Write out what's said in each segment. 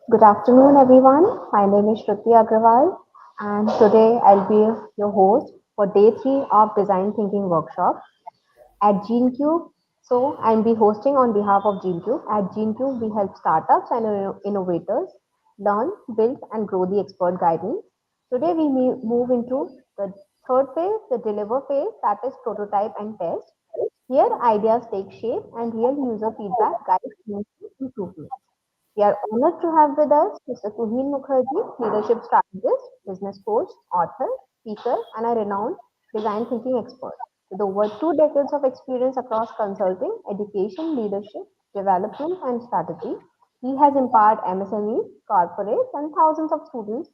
Good afternoon, everyone. My name is Shruti Agrawal, and today I'll be your host for day three of Design Thinking Workshop at GeneCube. So, I'll be hosting on behalf of GeneCube. At GeneCube, we help startups and innovators learn, build, and grow the expert guidance. Today, we move into the third phase, the deliver phase, that is prototype and test. Here, ideas take shape and real user feedback guides meaningful improvement. We are honored to have with us Mr. Tuhin Mukharjee, leadership strategist, business coach, author, speaker, and a renowned design thinking expert. With over 2 decades of experience across consulting, education, leadership, development, and strategy, he has empowered MSMEs, corporates, and thousands of students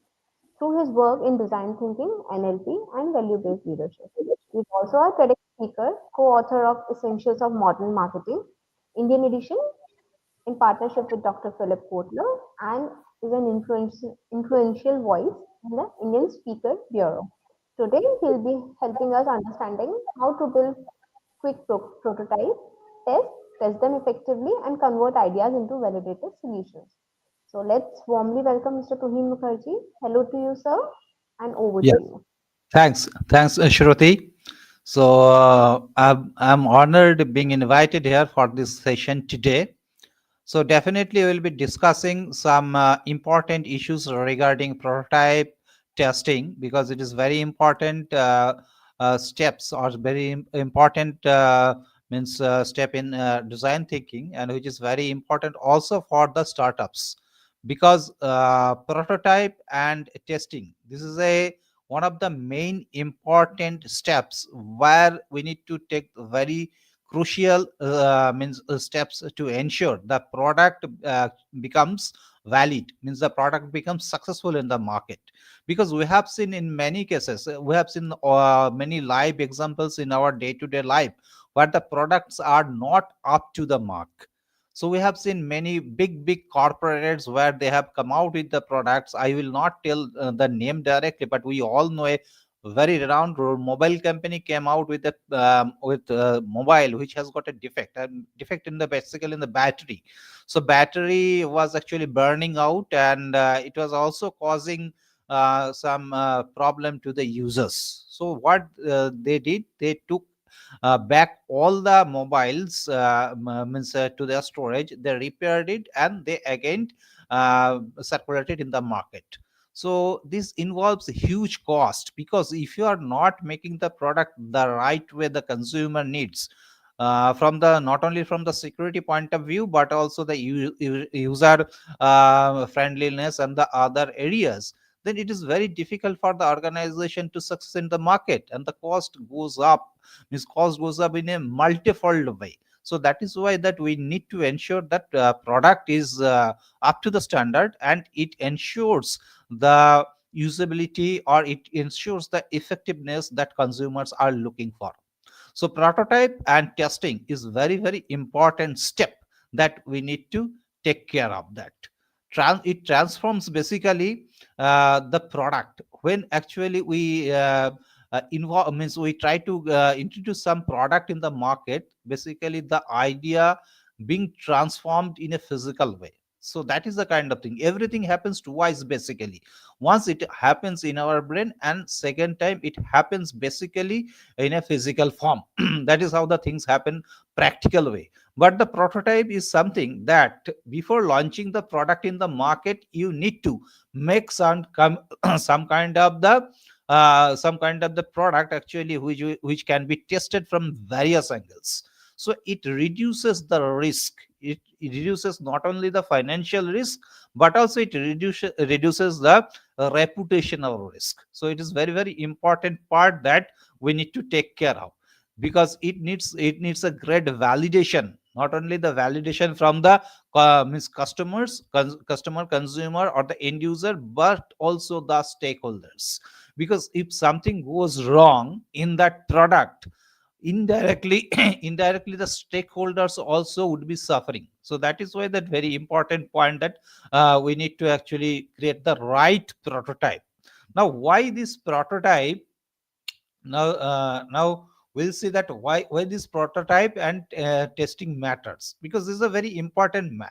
through his work in design thinking, NLP, and value based leadership. He is also a TEDx speaker, co author of Essentials of Modern Marketing, Indian edition, in partnership with Dr. Philip Kotler, and is an influential voice in the Indian Speaker Bureau. Today, he'll be helping us understanding how to build quick prototypes, test them effectively, and convert ideas into validated solutions. So let's warmly welcome Mr. Tuhin Mukherjee. Hello to you, sir, and over to Yes, you. thanks, Shruti. So I'm honored being invited here for this session today. So definitely we'll be discussing some important issues regarding prototype testing because it is very important steps or very important means step in design thinking, and which is very important also for the startups because prototype and testing, this is a one of the main important steps where we need to take very crucial steps to ensure the product becomes valid, means the product becomes successful in the market. Because we have seen in many cases, we have seen many live examples in our day-to-day life where the products are not up to the mark. So we have seen many big corporates where they have come out with the products. I will not tell the name directly, but we all know a very renowned mobile company came out with a mobile which has got a defect in the basically in the battery. So battery was actually burning out, and it was also causing some problem to the users. So what they did, they took back all the mobiles means to their storage, they repaired it, and they again circulated in the market. So this involves huge cost, because if you are not making the product the right way the consumer needs, from the not only from the security point of view but also the user friendliness and the other areas, then it is very difficult for the organization to succeed in the market, and the cost goes up, means cost goes up in a multifold way. So that is why that we need to ensure that product is up to the standard, and it ensures the usability, or it ensures the effectiveness that consumers are looking for. So prototype and testing is very important step that we need to take care of that. It transforms basically the product when actually we involve, means we try to introduce some product in the market, basically the idea being transformed in a physical way. So that is the kind of thing, everything happens twice basically. Once it happens in our brain, and second time it happens basically in a physical form. That is how the things happen practical way. But the prototype is something that before launching the product in the market, you need to make some kind of the product actually which can be tested from various angles. So it reduces the risk. It reduces not only the financial risk, but also it reduces the reputational risk. So it is very important part that we need to take care of, because it needs a great validation, not only the validation from the means customer, consumer, or the end user, but also the stakeholders. Because if something goes wrong in that product, indirectly indirectly the stakeholders also would be suffering. So that is why that very important point that we need to actually create the right prototype. Now why this prototype? Now we'll see that why this prototype and testing matters, because this is a very important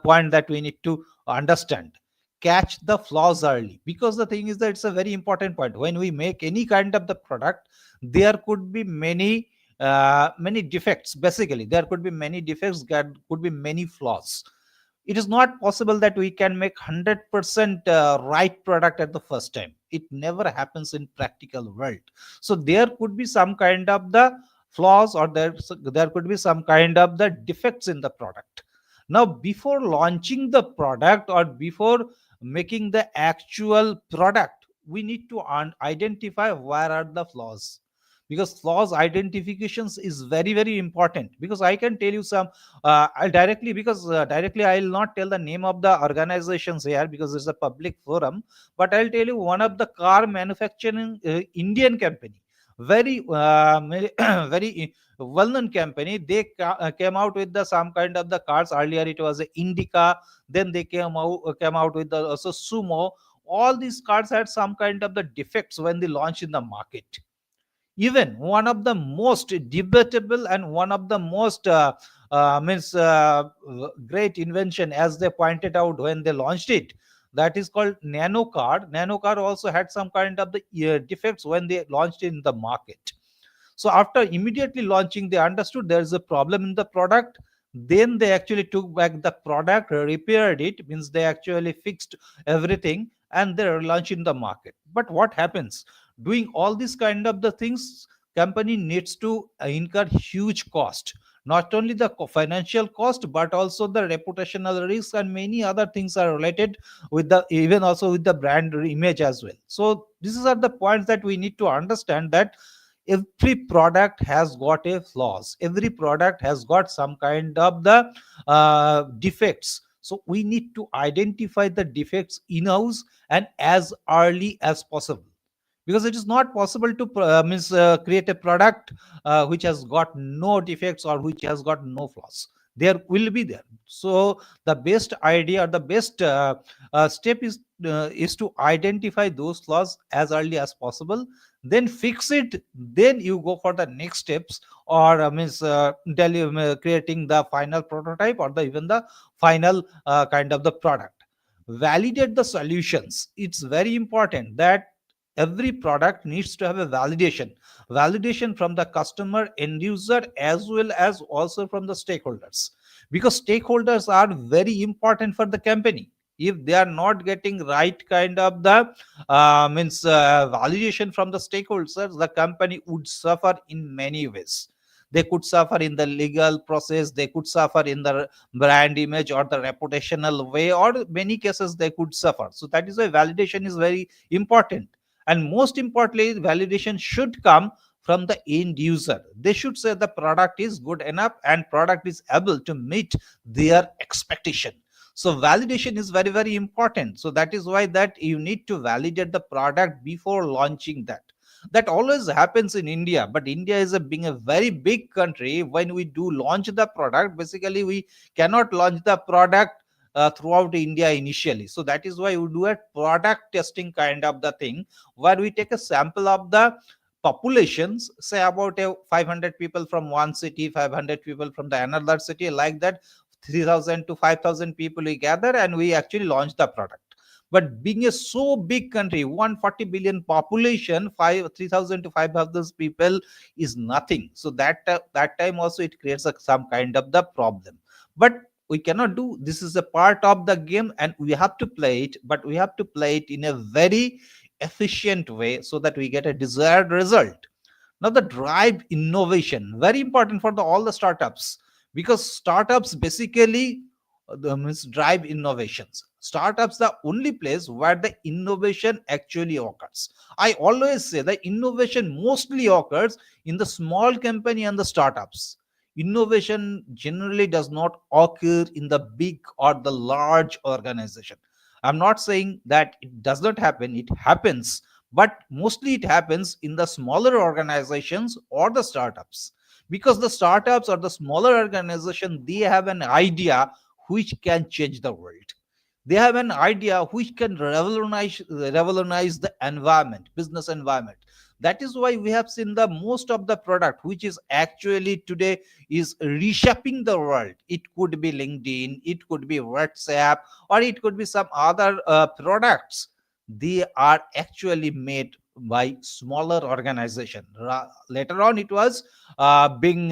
point that we need to understand. Catch the flaws early, because the thing is that it's a very important point. When we make any kind of the product, there could be many defects. Basically, there could be many defects, there could be many flaws. It is not possible that we can make 100% right product at the first time. It never happens in practical world. So there could be some kind of the flaws, or there could be some kind of the defects in the product. Now, before launching the product or before making the actual product, we need to identify where are the flaws, because flaws identifications is very very important. Because I can tell you some, I'll directly, because directly I'll not tell the name of the organizations here because it's a public forum, but I'll tell you one of the car manufacturing Indian company, very very well-known company. They came out with the some kind of the cars. Earlier it was a Indica, then they came out with the also Sumo. All these cars had some kind of the defects when they launched in the market. Even one of the most debatable and one of the most means great invention, as they pointed out when they launched it, that is called nano car. Nano car also had some kind of the defects when they launched in the market. So after immediately launching, they understood there is a problem in the product. Then they actually took back the product, repaired it, means they actually fixed everything, and they launched in the market. But what happens? Doing all these kind of the things, company needs to incur huge cost. Not only the financial cost, but also the reputational risk and many other things are related with the, even also with the brand image as well. So these are the points that we need to understand, that every product has got a flaws, every product has got some kind of the defects. So we need to identify the defects in house and as early as possible, because it is not possible to create a product which has got no defects or which has got no flaws. There will be there. So the best idea or the best step is to identify those flaws as early as possible, then fix it, then you go for the next steps, or creating the final prototype or the even the final kind of the product. Validate the solutions. It's very important that every product needs to have a validation from the customer, end user, as well as also from the stakeholders, because stakeholders are very important for the company. If they are not getting right kind of the validation from the stakeholders, the company would suffer in many ways. They could suffer in the legal process, they could suffer in the brand image or the reputational way, or many cases they could suffer. So that is why validation is very important. And most importantly, validation should come from the end user. They should say the product is good enough and product is able to meet their expectation. So validation is very very important. So that is why that you need to validate the product before launching that. That always happens in India, but India is being a very big country. When we do launch the product, basically we cannot launch the product throughout India initially. So that is why we do a product testing kind of the thing, where we take a sample of the populations, say about 500 people from one city, 500 people from the another city, like that, 3000 to 5000 people we gather, and we actually launch the product. But being a so big country, 140 billion population, 3000 to 5000 people is nothing. So that time also it creates some kind of the problem. But we cannot do, this is a part of the game and we have to play it, but we have to play it in a very efficient way so that we get a desired result. Now the drive innovation, very important for all the startups, because startups basically means drive innovations. Startups the only place where the innovation actually occurs. I always say the innovation mostly occurs in the small company and the startups. Innovation generally does not occur in the big or the large organization. I'm not saying that it does not happen, it happens, but mostly it happens in the smaller organizations or the startups, because the startups or the smaller organization, they have an idea which can change the world. They have an idea which can revolutionize the environment, business environment. That is why we have seen the most of the product which is actually today is reshaping the world. It could be LinkedIn, it could be WhatsApp, or it could be some other products. They are actually made by smaller organization. Later on it was being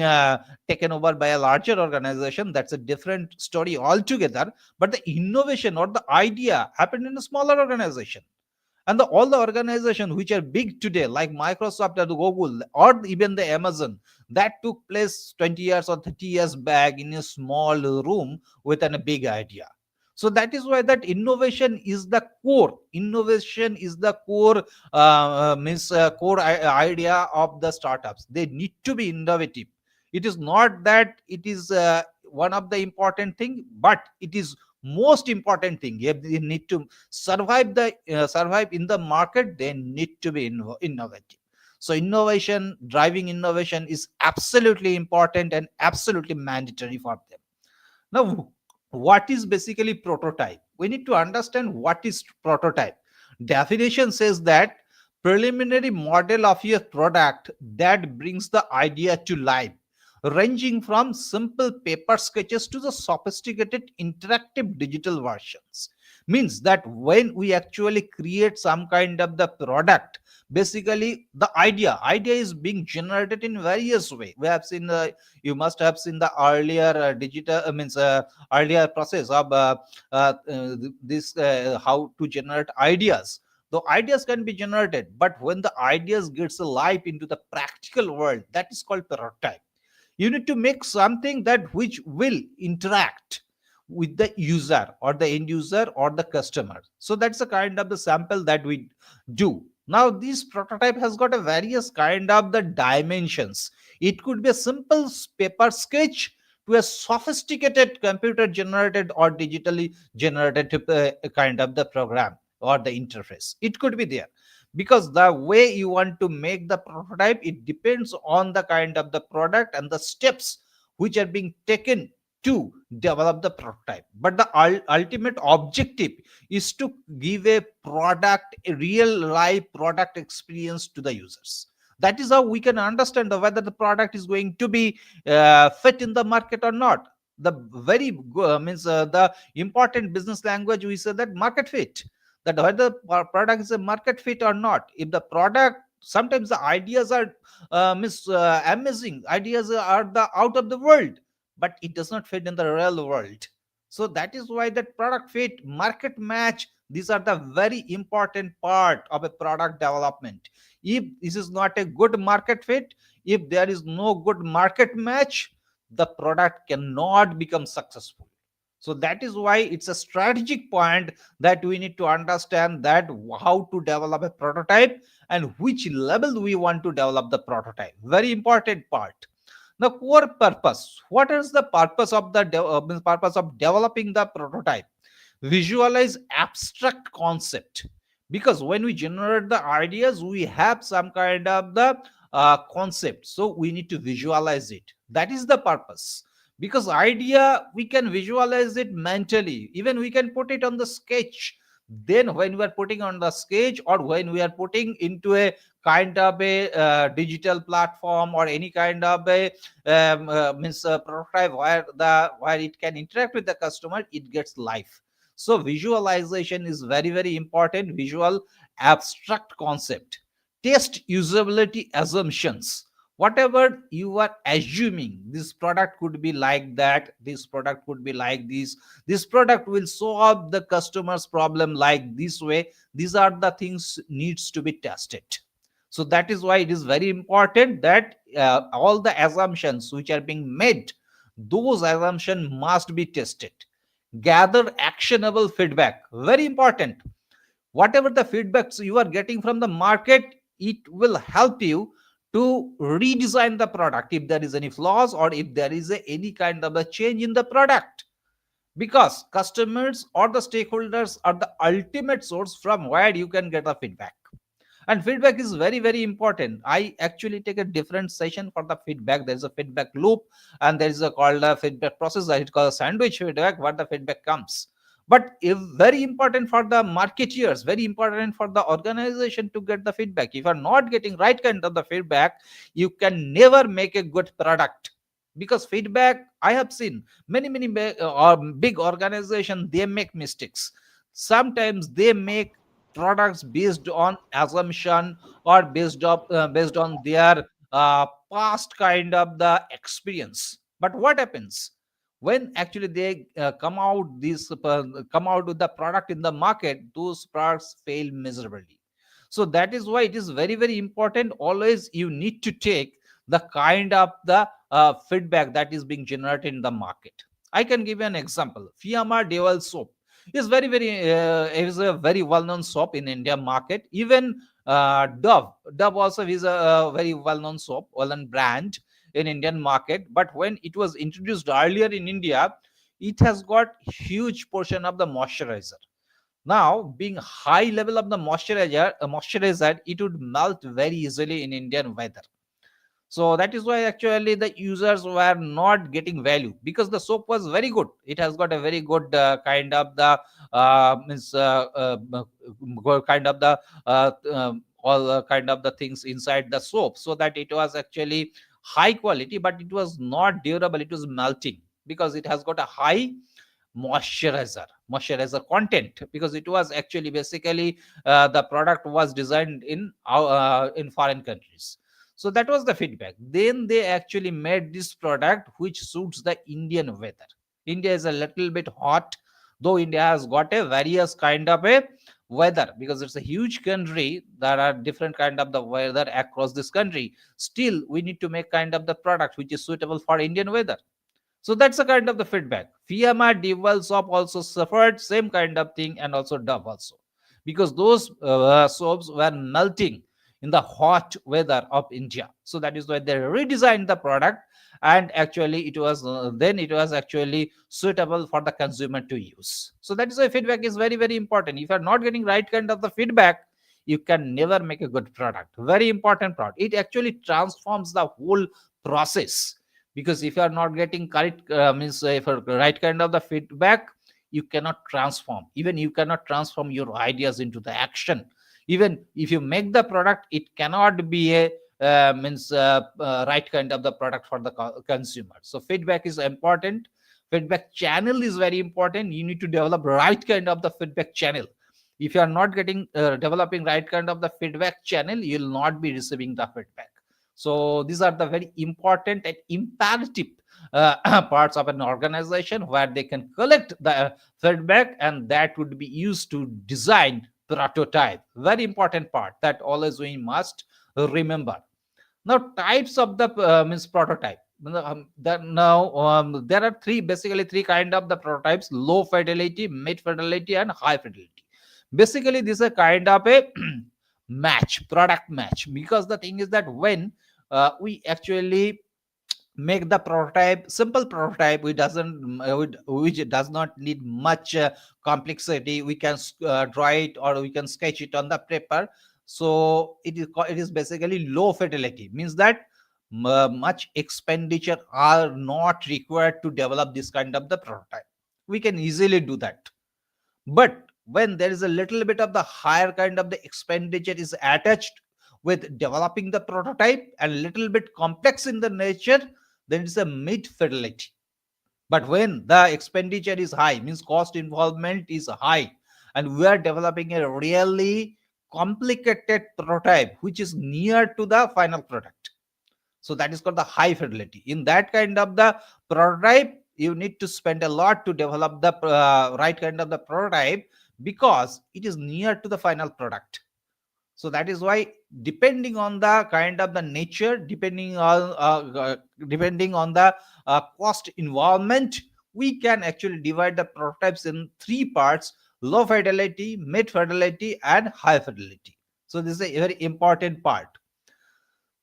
taken over by a larger organization. That's a different story altogether. But the innovation or the idea happened in a smaller organization. And all the organizations which are big today, like Microsoft or Google or even the Amazon, that took place 20 years or 30 years back in a small room with a big idea. So that is why that innovation is the core. Innovation is the core core idea of the startups. They need to be innovative. It is not that it is one of the important thing, but it is most important thing. If they need to survive in the market, they need to be innovative. So innovation, driving innovation is absolutely important and absolutely mandatory for them. Now, what is basically prototype? We need to understand what is prototype. Definition says that preliminary model of your product that brings the idea to life, ranging from simple paper sketches to the sophisticated interactive digital versions. Means that when we actually create some kind of the product, basically the idea is being generated in various way. We have seen you must have seen the earlier digital means earlier process of this how to generate ideas. The ideas can be generated, but when the ideas gets a life into the practical world, that is called prototype. You need to make something that which will interact with the user or the end user or the customer. So that's the kind of the sample that we do. Now this prototype has got a various kind of the dimensions. It could be a simple paper sketch to a sophisticated computer generated or digitally generated kind of the program or the interface. It could be there, because the way you want to make the prototype, it depends on the kind of the product and the steps which are being taken to develop the prototype. But the ultimate objective is to give a product, a real life product experience to the users. That is how we can understand whether the product is going to be fit in the market or not. The very means the important business language, we say that market fit, that whether product is a market fit or not. If the product, sometimes the ideas are amazing, ideas are the out of the world, but it does not fit in the real world. So that is why that product fit, market match, these are the very important part of a product development. If this is not a good market fit, if there is no good market match, the product cannot become successful. So that is why it's a strategic point that we need to understand that how to develop a prototype and which level we want to develop the prototype. Very important part. The core purpose. What is the purpose of the purpose of developing the prototype? Visualize abstract concept, because when we generate the ideas, we have some kind of the concept, so we need to visualize it. That is the purpose, because idea we can visualize it mentally, even we can put it on the sketch. Then when we are putting on the sketch, or when we are putting into a kind of a digital platform or any kind of a means prototype where it can interact with the customer, it gets life. So visualization is very very important. Visual abstract concept. Test usability assumptions. Whatever you are assuming, this product could be like that, this product could be like this product will solve the customer's problem like this way, these are the things needs to be tested. So that is why it is very important that all the assumptions which are being made, those assumptions must be tested. Gather actionable feedback. Very important. Whatever the feedbacks you are getting from the market, it will help you to redesign the product if there is any flaws, or if there is any kind of a change in the product, because customers or the stakeholders are the ultimate source from where you can get the feedback. And feedback is very very important. I actually take a different session for the feedback. There is a feedback loop, and there is a called a feedback process that is called a sandwich feedback, where the feedback comes. But if very important for the marketeers, very important for the organization to get the feedback. If you are not getting right kind of the feedback, you can never make a good product. Because feedback, I have seen many or big organization, they make mistakes. Sometimes they make products based on assumption, or based on their past kind of the experience. But what happens when actually they come out with the product in the market? Those products fail miserably. So that is why it is very important, always you need to take the kind of the feedback that is being generated in the market. I can give you an example. Fiamma Deval soap is is a very well known soap in India market. Even Dove also is a very well known soap, well known brand in Indian market. But when it was introduced earlier in India, it has got huge portion of the moisturizer. Now, being high level of the moisturizer, it would melt very easily in Indian weather. So that is why actually the users were not getting value, because the soap was very good. It has got a very good kind of the means kind of the all kind of the things inside the soap, so that it was actually high quality, but it was not durable. It was melting because it has got a high moisturizer content, because it was actually basically the product was designed in foreign countries. So that was the feedback. Then they actually made this product which suits the Indian weather. India is a little bit hot, though India has got a various kind of a weather, because it's a huge country. There are different kind of the weather across this country. Still, we need to make kind of the product which is suitable for Indian weather. So that's a kind of the feedback. Fiamma Deval soap also suffered same kind of thing, and also Dove also, because those soaps were melting in the hot weather of India. So that is why they redesigned the product, and actually it was actually suitable for the consumer to use. So that is why feedback is very important. If you are not getting right kind of the feedback, you can never make a good product. Very important product. It actually transforms the whole process, because if you are not getting correct means if a right kind of the feedback, you cannot transform. Even you cannot transform your ideas into the action. Even if you make the product, it cannot be a right kind of the product for the consumer. So feedback is important. Feedback channel is very important. You need to develop right kind of the feedback channel. If you are not getting developing right kind of the feedback channel, you will not be receiving the feedback. So these are the very important and imperative parts of an organization, where they can collect the feedback, and that would be used to design prototype. Very important part that always we must remember. Now, types of the means prototype. There are basically three kind of the prototypes: low fidelity, mid fidelity, and high fidelity. Basically, this is a kind of a product match, because the thing is that when we actually make the prototype, simple prototype, which does not need much complexity. We can draw it, or we can sketch it on the paper. So it is basically low fidelity, means that much expenditure are not required to develop this kind of the prototype. We can easily do that. But when there is a little bit of the higher kind of the expenditure is attached with developing the prototype, and little bit complex in the nature, then it's a mid fidelity. But when the expenditure is high, means cost involvement is high, and we are developing a really complicated prototype which is near to the final product, so that is called the high fidelity. In that kind of the prototype, you need to spend a lot to develop the right kind of the prototype, because it is near to the final product. So that is why, depending on the kind of the nature, depending on the cost involvement, we can actually divide the prototypes in three parts: low fidelity, mid fidelity, and high fidelity. So this is a very important part.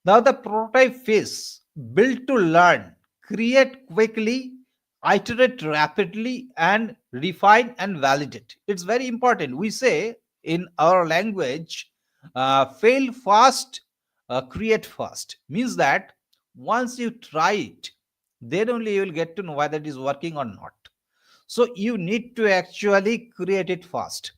Now, the prototype phase: build to learn, create quickly, iterate rapidly, and refine and validate. It's very important. We say in our language, fail fast, create fast. Means that once you try it, then only you will get to know whether it is working or not. So you need to actually create it fast,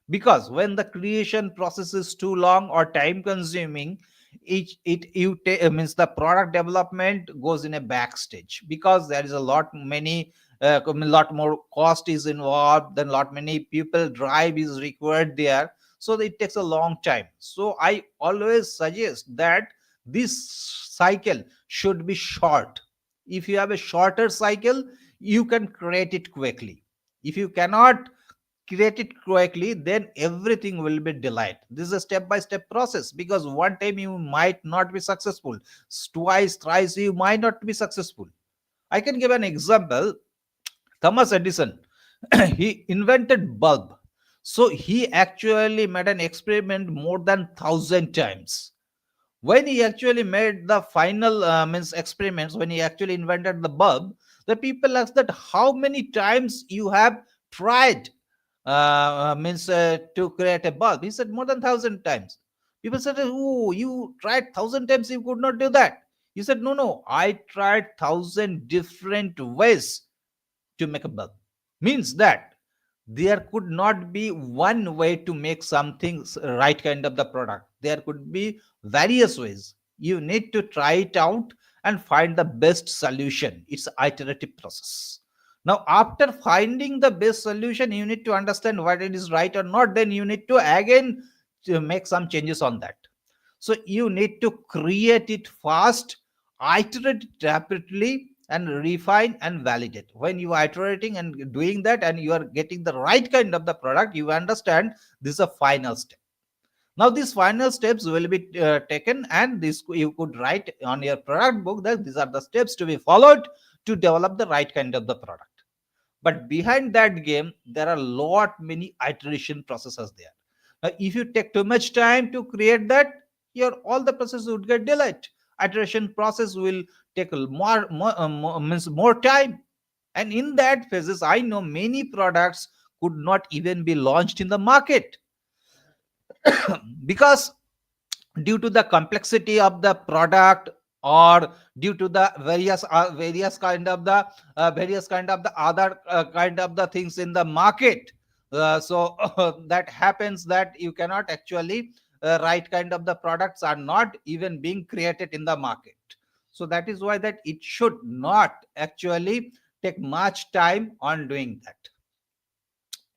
because when the creation process is too long or time consuming, means the product development goes in a backstage, because there is a lot many lot more cost is involved, then lot many people drive is required there, so it takes a long time. So I always suggest that this cycle should be short. If you have a shorter cycle, you can create it quickly. If you cannot create it quickly, then everything will be delayed. This is a step by step process, because one time you might not be successful, twice thrice you might not be successful. I can give an example. Thomas Edison, he invented bulb. So he actually made an experiment more than 1,000 times. When he actually made the final means experiments, when he actually invented the bulb, the people asked that how many times you have tried means to create a bulb. He said more than 1,000 times. People said, oh, you tried 1,000 times, you could not do that. He said, no, I tried 1,000 different ways to make a bulb. Means that there could not be one way to make something right kind of the product. There could be various ways. You need to try it out and find the best solution. It's an iterative process. Now after finding the best solution, you need to understand whether it is right or not, then you need to again to make some changes on that. So you need to create it fast, iterate it rapidly, and refine and validate. When you are iterating and doing that and you are getting the right kind of the product, you understand this is a final step. Now these final steps will be taken, and this you could write on your product book that these are the steps to be followed to develop the right kind of the product. But behind that game, there are lot many iteration processes there. Now if you take too much time to create that, your all the process would get delayed. Iteration process will take means more time, and in that phases I know many products could not even be launched in the market because due to the complexity of the product, or due to the various kind of the various kind of the other kind of the things in the market. So that happens that you cannot actually right kind of the products are not even being created in the market. So that is why that it should not actually take much time on doing that.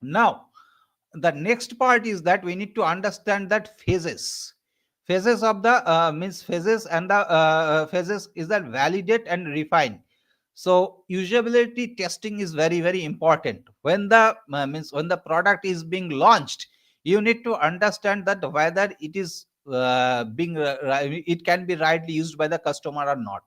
Now the next part is that we need to understand that phases of the means phases, and the phases is that validate and refine. So usability testing is very important. When the means when the product is being launched, you need to understand that whether it is it can be rightly used by the customer or not.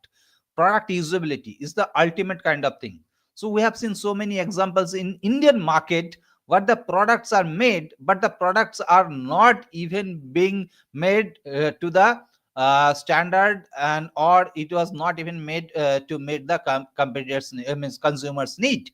Product usability is the ultimate kind of thing. So we have seen so many examples in Indian market where the products are made, but the products are not even being made to the standard, and or it was not even made to meet the competitors means consumers need.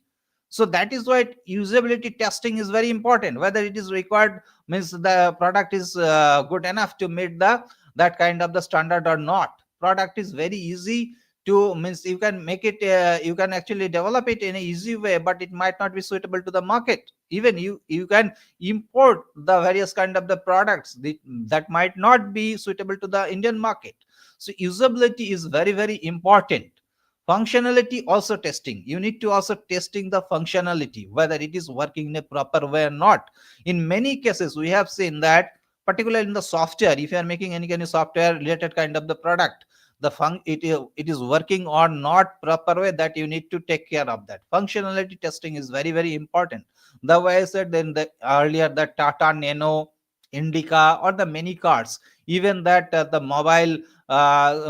So that is why usability testing is very important. Whether it is required, means the product is good enough to meet the that kind of the standard or not. Product is very easy to, means you can make it you can actually develop it in a easy way, but it might not be suitable to the market. Even you can import the various kind of the products that might not be suitable to the Indian market. So usability is very important. Functionality also testing. You need to also testing the functionality, whether it is working in a proper way or not. In many cases we have seen that, particularly in the software, if you are making any kind of software related kind of the product, it is working or not proper way, that you need to take care of that. Functionality testing is very important. The way I said in the earlier, the Tata Nano, Indica, or the many cars, even that the mobile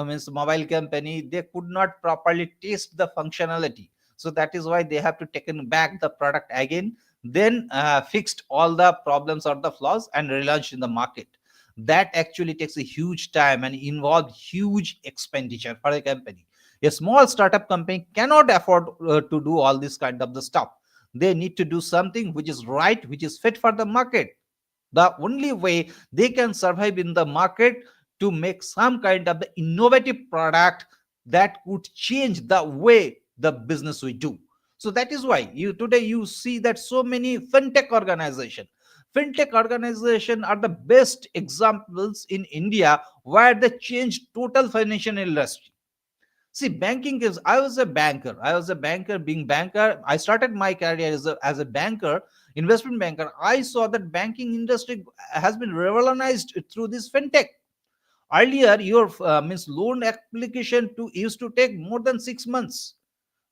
means mobile company, they could not properly test the functionality. So that is why they have to taken back the product again, then fixed all the problems or the flaws and relaunched in the market. That actually takes a huge time and involves huge expenditure for a company. A small startup company cannot afford to do all this kind of the stuff. They need to do something which is right, which is fit for the market. The only way they can survive in the market to make some kind of the innovative product that could change the way the business we do. So that is why today you see that so many fintech organization are the best examples in India where they changed total financial industry. See, banking is, I was a banker. Being banker, I started my career as a banker, investment banker. I saw that banking industry has been revolutionized through this fintech. Earlier, your means loan application to used to take more than 6 months.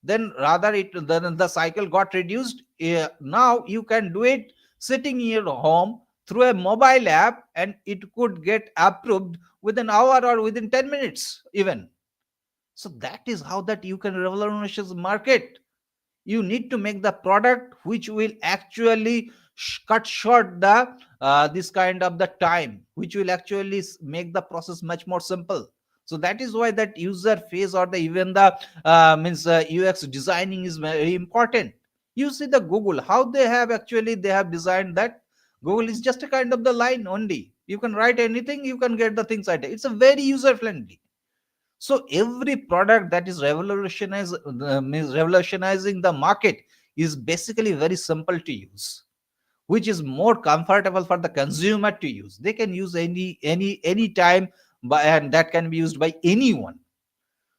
Then rather then the cycle got reduced. Now you can do it sitting in your home through a mobile app, and it could get approved within an hour or within 10 minutes even. So that is how that you can revolutionize the market. You need to make the product which will actually cut short the this kind of the time, which will actually make the process much more simple. So that is why that user phase or the even the means UX designing is very important. You see the Google, how they have designed that. Google is just a kind of the line only. You can write anything, you can get the things right. It's a very user friendly. So every product that is means revolutionizing the market is basically very simple to use, which is more comfortable for the consumer to use. They can use any time, and that can be used by anyone.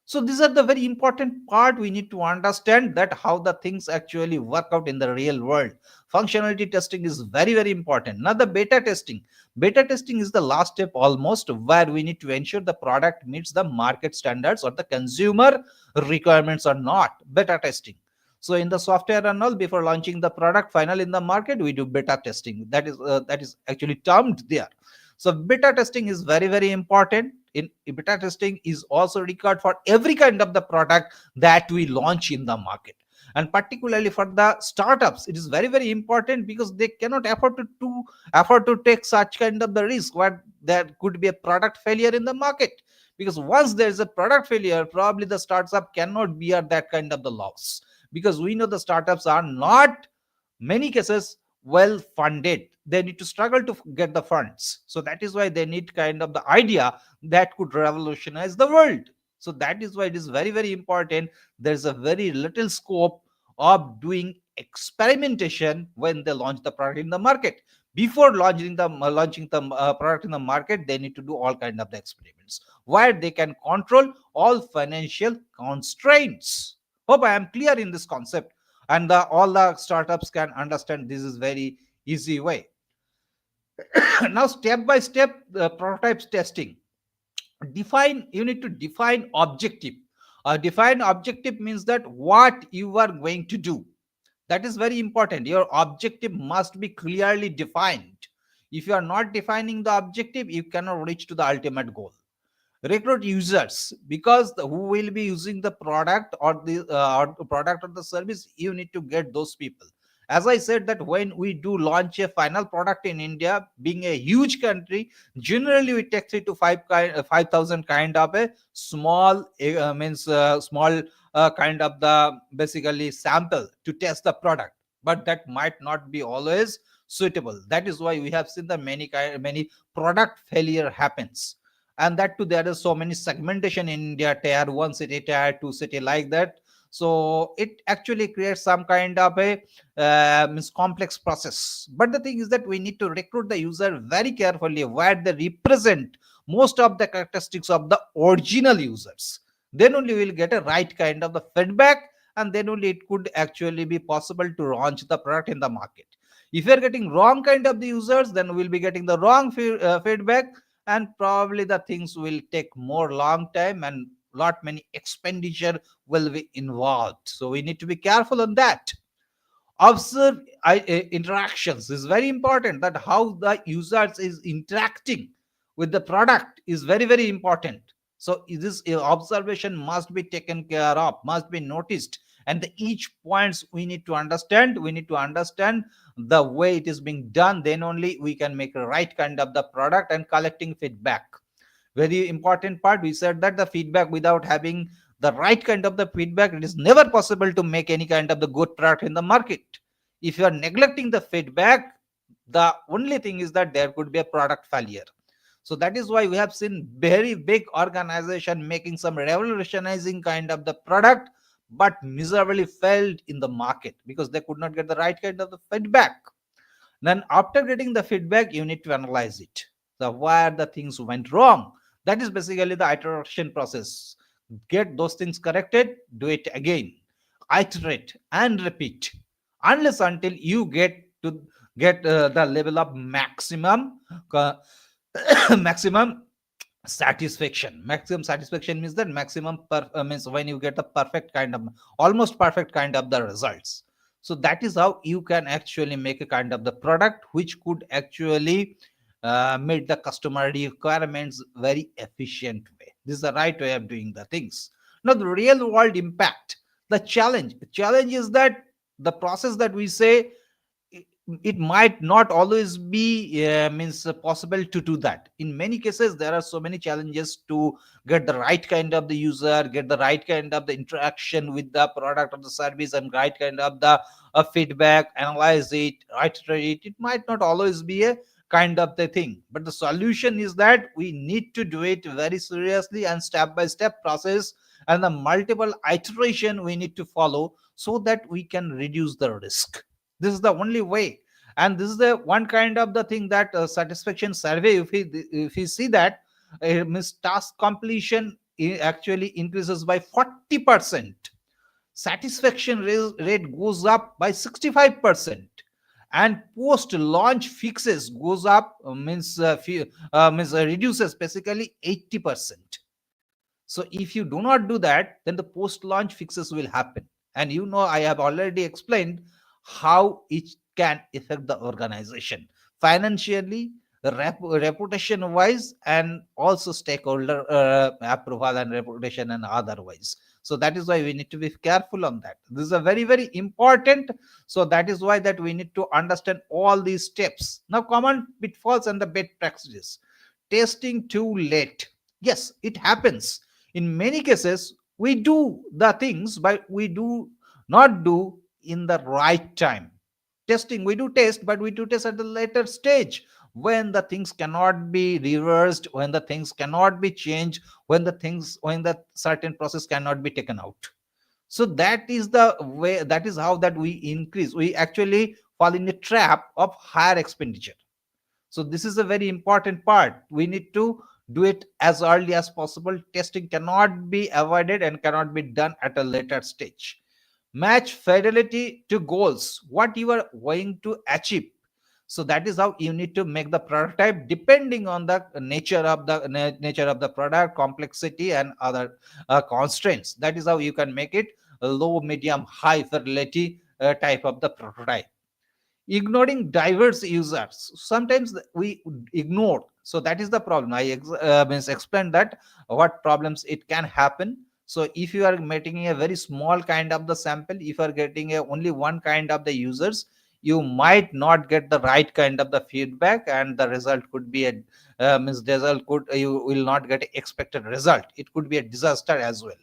So these are the very important part. We need to understand that how the things actually work out in the real world. Functionality testing is very very important. Now the beta testing is the last step almost, where we need to ensure the product meets the market standards or the consumer requirements or not. Beta testing, so in the software and all, before launching the product final in the market, we do beta testing. That is actually termed there. So beta testing is very very important. In beta testing is also required for every kind of the product that we launch in the market, and particularly for the startups it is very very important, because they cannot afford to take such kind of the risk where there could be a product failure in the market. Because once there is a product failure, probably the startup cannot bear that kind of the loss, because we know the startups are not many cases well funded. They need to struggle to get the funds. So that is why they need kind of the idea that could revolutionize the world. So that is why it is very very important. There's a very little scope of doing experimentation when they launch the product in the market. Before launching the product in the market, they need to do all kind of the experiments where they can control all financial constraints. Hope I am clear in this concept, and all the startups can understand this is very easy way. Now step by step prototypes testing. You need to define objective. Define objective means that what you are going to do. That is very important. Your objective must be clearly defined. If you are not defining the objective, you cannot reach to the ultimate goal. Recruit users, because who will be using the product or the product or the service, you need to get those people. As I said that when we do launch a final product in India, being a huge country, generally we take 3 to 5,000 kind of a small means small kind of the basically sample to test the product, but that might not be always suitable. That is why we have seen the many product failure happens. And that too, there is so many segmentation in India: tier 1 city, tier 2 city, like that. So it actually creates some kind of a means complex process. But the thing is that we need to recruit the user very carefully where they represent most of the characteristics of the original users. Then only we will get a right kind of the feedback, and then only it could actually be possible to launch the product in the market. If you are getting wrong kind of the users, then we'll be getting the wrong feedback, and probably the things will take more long time, and lot many expenditure will be involved. So we need to be careful on that. Observe interactions is very important. That how the users is interacting with the product is very very important. So this observation must be taken care of, must be noticed, and each points we need to understand the way it is being done. Then only we can make a right kind of the product. And collecting feedback, very important part. We said that the feedback, without having the right kind of the feedback, it is never possible to make any kind of the good product in the market. If you are neglecting the feedback, the only thing is that there could be a product failure. So that is why we have seen very big organization making some revolutionizing kind of the product, but miserably failed in the market because they could not get the right kind of the feedback. Then after getting the feedback, you need to analyze it. The where the things went wrong. That is basically the iteration process. Get those things corrected, do it again. Iterate and repeat unless until you get the level of maximum uh, maximum satisfaction. Maximum satisfaction means that maximum means when you get the perfect kind of, almost perfect kind of the results. So that is how you can actually make a kind of the product which could actually meet the customer requirements very efficient way. This is the right way of doing the things. Now the real world impact, the challenge is that the process that we say, it might not always be means possible to do that. In many cases there are so many challenges to get the right kind of the user, get the right kind of the interaction with the product or the service, and right kind of the feedback, analyze it, iterate it. It might not always be a kind of the thing, but the solution is that we need to do it very seriously and step by step process, and the multiple iteration we need to follow so that we can reduce the risk. This is the only way. And this is the one kind of the thing that satisfaction survey, if we see that means task completion actually increases by 40%, satisfaction rate goes up by 65%, and post launch fixes goes up means reduces basically 80%. So if you do not do that, then the post launch fixes will happen. And I have already explained how it can affect the organization financially, reputation wise, and also stakeholder approval and reputation and otherwise. So that is why we need to be careful on that. This is a very, very important. So that is why that we need to understand all these steps. Now, common pitfalls and the best practices. Testing too late. Yes, it happens. In many cases, we do the things, but we do not do in the right time. Testing, we do test, but we do test at the later stage, when the things cannot be reversed, when the things cannot be changed, when the certain process cannot be taken out. So that is the way, that is how that we actually fall in a trap of higher expenditure. So this is a very important part. We need to do it as early as possible. Testing cannot be avoided and cannot be done at a later stage. Match fidelity to goals, what you are going to achieve. So that is how you need to make the prototype depending on the nature of the product, complexity, and other constraints. That is how you can make it a low, medium, high fidelity type of the prototype. Ignoring diverse users, sometimes we ignore. So that is the problem. I explained that what problems it can happen. So if you are making a very small kind of the sample, if you are getting only one kind of the users, you might not get the right kind of the feedback, and the result could be a means result could you will not get expected result. It could be a disaster as well.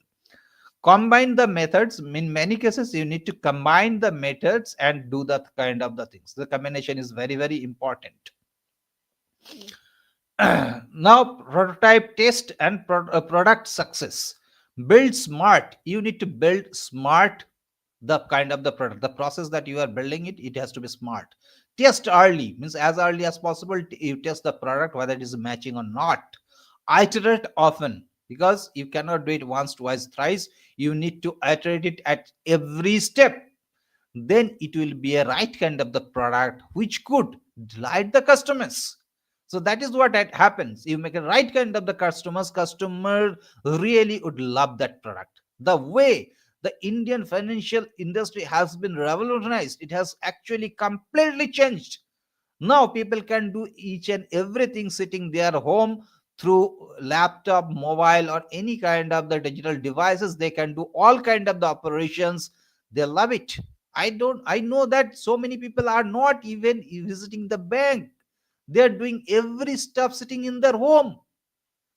Combine the methods. In many cases you need to combine the methods and do that kind of the things. The combination is very, very important. Now, prototype test and product success. Build smart. You need to build smart the kind of the product, the process that you are building it. It has to be smart. Test early, means as early as possible you test the product whether it is matching or not. Iterate often, because you cannot do it once, twice, thrice. You need to iterate it at every step. Then it will be a right kind of the product which could delight the customers. So that is what happens. You make a right kind of the customer really would love that product. The way the Indian financial industry has been revolutionized, it has actually completely changed. Now people can do each and everything sitting their home through laptop, mobile, or any kind of the digital devices. They can do all kind of the operations. They love it. I know that so many people are not even visiting the bank. They are doing every stuff sitting in their home.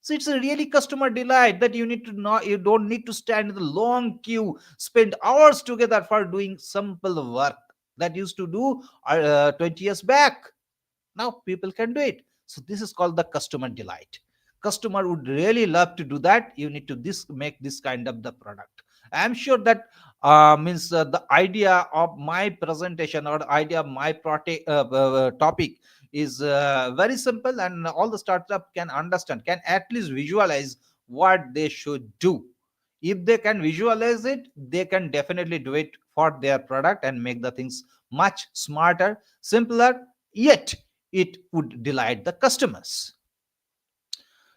So it's a really customer delight that you need to know. You don't need to stand in the long queue, spend hours together for doing simple work that used to do 20 years back. Now people can do it. So this is called the customer delight. Customer would really love to do that. You need to make this kind of the product. I'm sure that means the idea of my presentation or the idea of my topic is very simple, and all the startup can understand, can at least visualize what they should do. If they can visualize it, they can definitely do it for their product and make the things much smarter, simpler, yet it would delight the customers.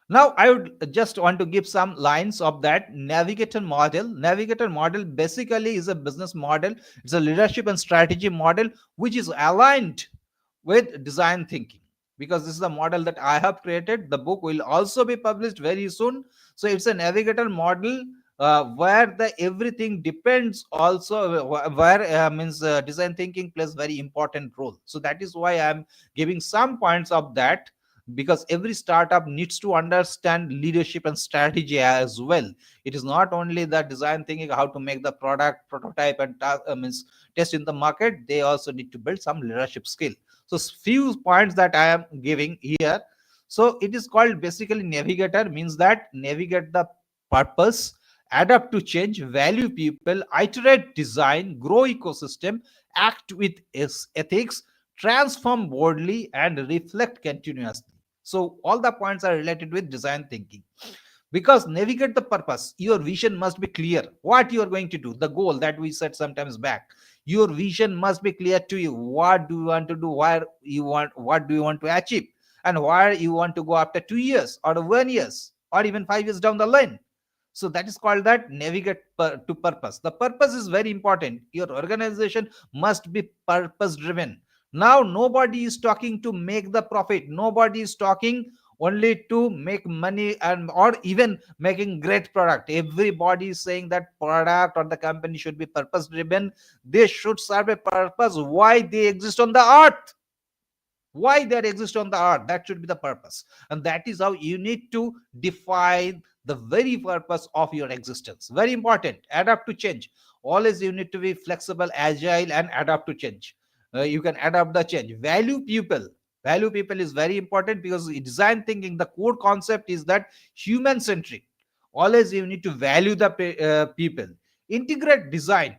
Now, I would just want to give some lines of that navigator model. Navigator model basically is a business model, it's a leadership and strategy model which is aligned with design thinking, because this is the model that I have created. The book will also be published very soon. So it's a navigator model where the everything depends also, where means design thinking plays very important role. So that is why I'm giving some points of that, because every startup needs to understand leadership and strategy as well. It is not only the design thinking how to make the product prototype and means test in the market. They also need to build some leadership skill. So few points that I am giving here. So it is called basically navigator, means that navigate the purpose, adapt to change, value people, iterate design, grow ecosystem, act with ethics, transform boldly, and reflect continuously. So all the points are related with design thinking. Because navigate the purpose, your vision must be clear what you are going to do, the goal that we set sometimes back. Your vision must be clear to you. What do you want to do, where you want, what do you want to achieve, and where you want to go after 2 years or 1 years or even 5 years down the line. So that is called that navigate to purpose. The purpose is very important. Your organization must be purpose driven. Now nobody is talking to make the profit, nobody is talking only to make money and or even making great product. Everybody is saying that product or the company should be purpose driven. They should serve a purpose, why they exist on the earth, why they exist on the earth. That should be the purpose, and that is how you need to define the very purpose of your existence. Very important. Adapt to change. Always you need to be flexible, agile, and adapt to change. You can adapt the change. Value people. Value people is very important, because in design thinking the core concept is that human centric. Always you need to value the people. Integrate design.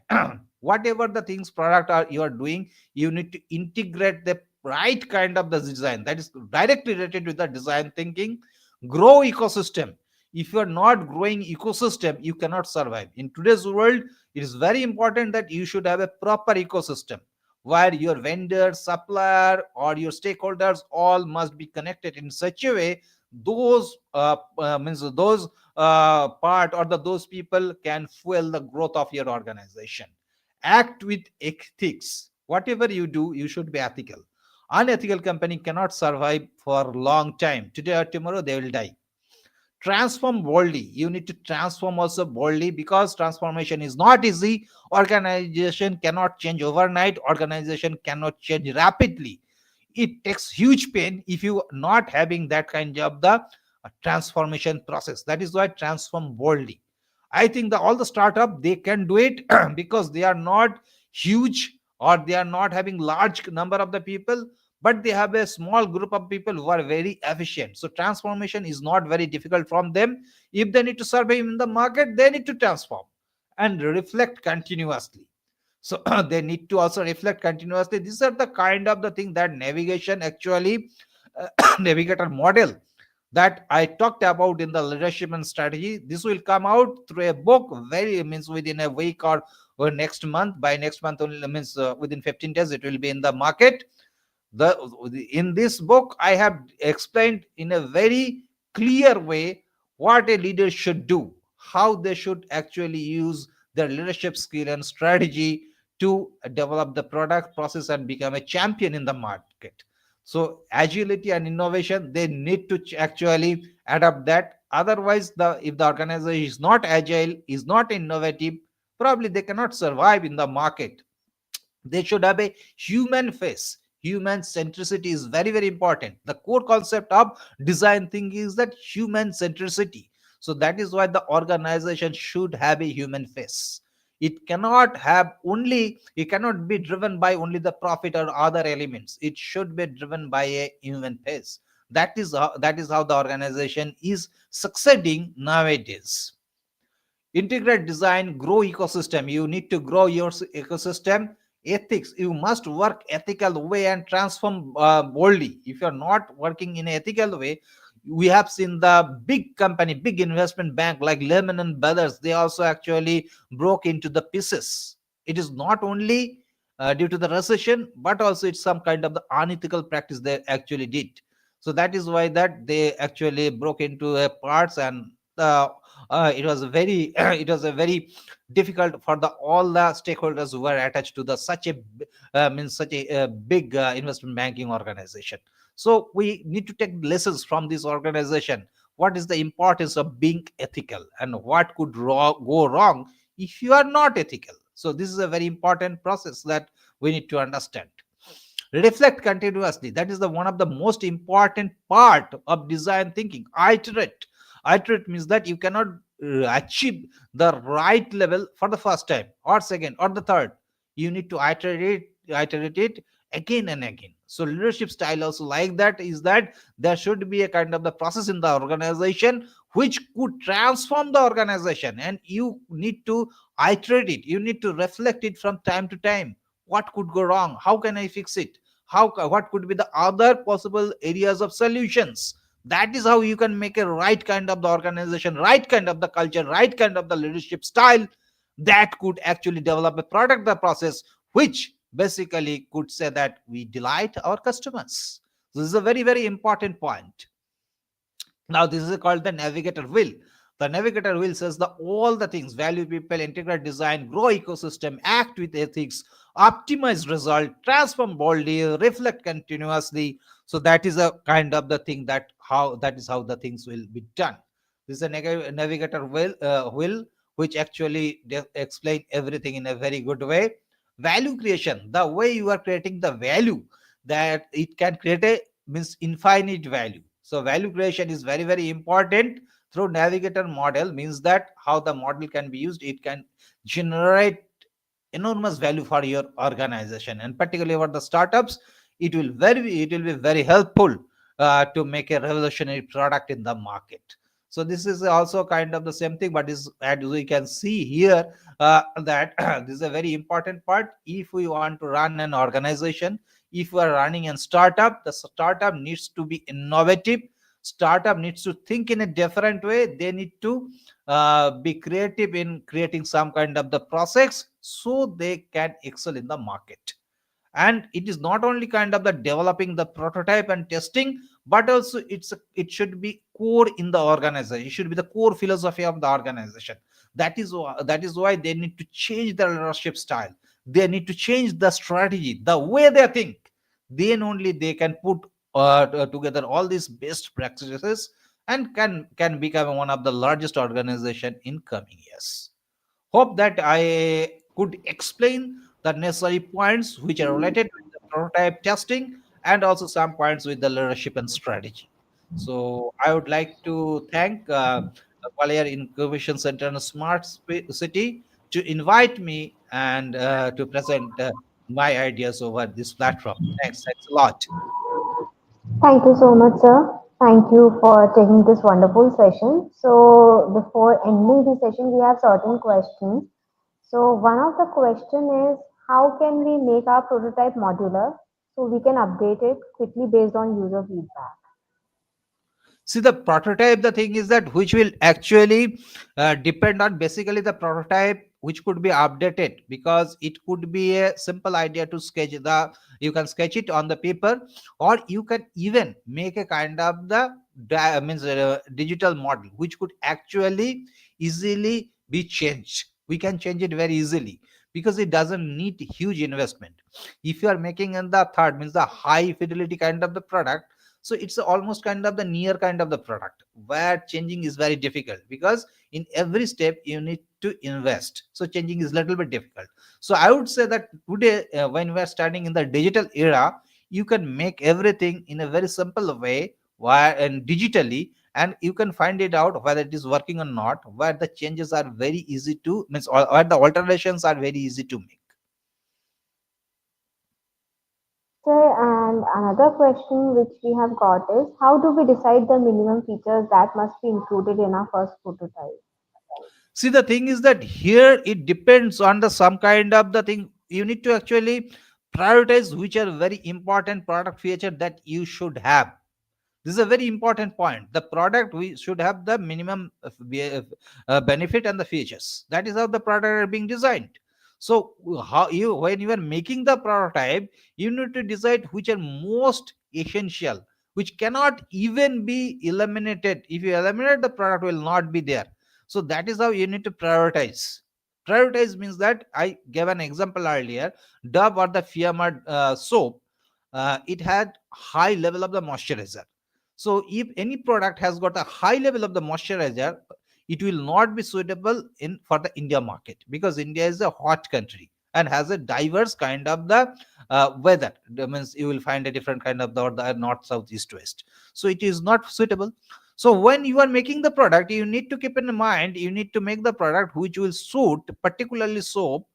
Whatever the things product are you are doing, you need to integrate the right kind of the design that is directly related with the design thinking. Grow ecosystem. If you are not growing ecosystem, you cannot survive in today's world. It is very important that you should have a proper ecosystem where your vendor, supplier, or your stakeholders all must be connected in such a way those means those part or those people can fuel the growth of your organization. Act with ethics. Whatever you do, you should be ethical. Unethical company cannot survive for a long time. Today or tomorrow, they will die. Transform boldly. You need to transform also boldly, because transformation is not easy. Organization cannot change overnight. Organization cannot change rapidly. It takes huge pain if you not having that kind of the transformation process. That is why transform boldly. I think all the startup they can do it because they are not huge, or they are not having large number of the people, but they have a small group of people who are very efficient. So transformation is not very difficult from them. If they need to survive in the market, they need to transform and reflect continuously. So they need to also reflect continuously. These are the kind of the thing that navigation actually navigator model that I talked about in the leadership and strategy. This will come out through a book, very means within a week or next month. By next month only means within 15 days it will be in the market. the in this book I have explained in a very clear way what a leader should do, how they should actually use their leadership skill and strategy to develop the product process and become a champion in the market. So agility and innovation, they need to actually adapt that. Otherwise, the if the organization is not agile, is not innovative, probably they cannot survive in the market. They should have a human face. Human centricity is very very important. The core concept of design thinking is that human centricity. So that is why the organization should have a human face. It cannot have only, it cannot be driven by only the profit or other elements. It should be driven by a human face. That is how the organization is succeeding nowadays. integrate design, grow ecosystem. You need to grow your ecosystem. Ethics, you must work ethical way and transform boldly. If you're not working in ethical way, we have seen the big company, big investment bank like Lehman and Brothers, they also actually broke into the pieces. It is not only due to the recession, but also it's some kind of the unethical practice they actually did. So that is why that they actually broke into parts, and it was a very it was a very difficult for the all the stakeholders who were attached to the such a means such a, big investment banking organization. So we need to take lessons from this organization. What is the importance of being ethical, and what could go wrong if you are not ethical? So this is a very important process that we need to understand. Reflect continuously, that is the one of the most important part of design thinking. Iterate means that you cannot achieve the right level for the first time or second or the third. You need to iterate it again and again. So leadership style also like that is that there should be a kind of the process in the organization which could transform the organization, and you need to iterate it, you need to reflect it from time to time. What could go wrong, how can I fix it, what could be the other possible areas of solutions. That is how you can make a right kind of the organization, right kind of the culture, right kind of the leadership style that could actually develop a product, the process which basically could say that we delight our customers. This is a very very important point. Now this is called the navigator wheel. The navigator wheel says the all the things: value people, integrate design, grow ecosystem, act with ethics, optimize result, transform boldly, reflect continuously. So that is a kind of the thing that how that is how the things will be done. This is a navigator wheel which actually explain everything in a very good way. Value creation, the way you are creating the value, that it can create a means infinite value. So value creation is very very important through navigator model. Means that how the model can be used, it can generate enormous value for your organization, and particularly for the startups, it will be very helpful to make a revolutionary product in the market. So this is also kind of the same thing, but is as we can see here that this is a very important part. If we want to run an organization, if we are running a startup, the startup needs to be innovative. Startup needs to think in a different way. They need to be creative in creating some kind of the process so they can excel in the market. And it is not only kind of the developing the prototype and testing, but also it should be core in the organization. It should be the core philosophy of the organization. That is why they need to change their leadership style. They need to change the strategy, the way they think. Then only they can put together all these best practices and can become one of the largest organization in coming years. Hope that I could explain the necessary points which are related with the prototype testing, and also some points with the leadership and strategy. So I would like to thank Qualia Incubation Center and Smart City to invite me and to present my ideas over this platform. Thanks a lot. Thank you so much, sir. Thank you for taking this wonderful session. So, before ending the session, we have certain questions. So, one of the question is how can we make our prototype modular so we can update it quickly based on user feedback? See, the prototype, the thing is that which will actually depend on basically the prototype which could be updated, because it could be a simple idea to sketch the, you can sketch it on the paper, or you can even make a kind of the means digital model which could actually easily be changed. We can change it very easily because it doesn't need huge investment. If you are making in the third means the high fidelity kind of the product, so it's almost kind of the near kind of the product where changing is very difficult, because in every step you need to invest, so changing is a little bit difficult. So I would say that today when we are starting in the digital era, you can make everything in a very simple way, where and digitally, and you can find it out whether it is working or not, where the changes are very easy to means, or where the alterations are very easy to make. Sir, and another question which we have got is how do we decide the minimum features that must be included in our first prototype? See, the thing is that here it depends on the some kind of the thing. You need to actually prioritize which are very important product feature that you should have. This is a very important point. The product, we should have the minimum benefit and the features. That is how the product are being designed. So how you, when you are making the prototype, you need to decide which are most essential, which cannot even be eliminated. If you eliminate, the product will not be there. So that is how you need to prioritize. Prioritize means that I gave an example earlier. Dove or the Fiamma soap, it had high level of the moisturizer. So if any product has got a high level of the moisturizer, it will not be suitable in for the India market, because India is a hot country and has a diverse kind of the weather. That means you will find a different kind of the north, south, east, west. So it is not suitable. So when you are making the product, you need to keep in mind, you need to make the product which will suit, particularly soap,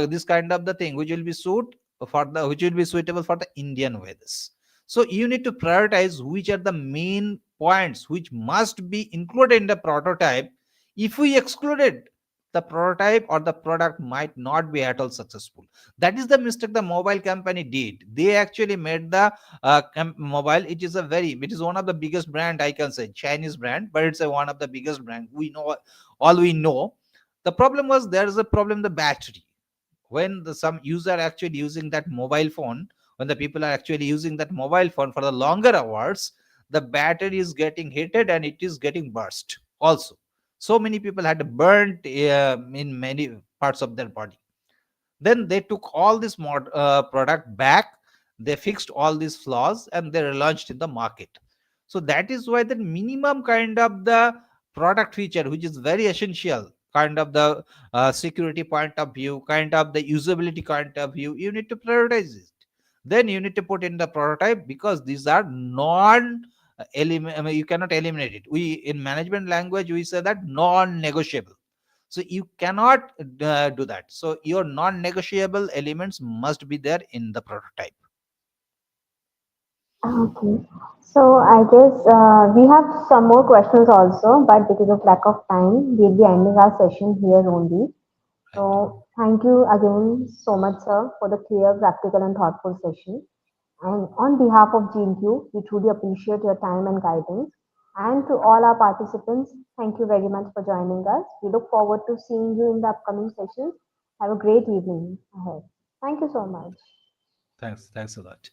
this kind of the thing, which will be which will be suitable for the Indian weathers. So you need to prioritize which are the main points which must be included in the prototype. If we excluded, the prototype or the product might not be at all successful. That is the mistake the mobile company did. They actually made the mobile. It is one of the biggest brand, I can say, Chinese brand, but it's one of the biggest brand. We know, all we know. The problem was, there is a problem, the battery. When some user actually using that mobile phone, when the people are actually using that mobile phone for the longer hours, the battery is getting heated and it is getting burst also. So many people had burnt in many parts of their body. Then they took all this product back, they fixed all these flaws, and they relaunched in the market. So that is why the minimum kind of the product feature, which is very essential, kind of the security point of view, kind of the usability point of view, you need to prioritize it. Then you need to put in the prototype, because these are non you cannot eliminate it. We, in management language, we say that non-negotiable. So you cannot do that. So your non-negotiable elements must be there in the prototype. Okay. So I guess we have some more questions also, but because of lack of time, we'll be ending our session here only. Right. So thank you again so much, sir, for the clear, practical, and thoughtful session. And on behalf of GenQ, we truly appreciate your time and guidance. And to all our participants, thank you very much for joining us. We look forward to seeing you in the upcoming sessions. Have a great evening ahead. Thank you so much. Thanks a lot.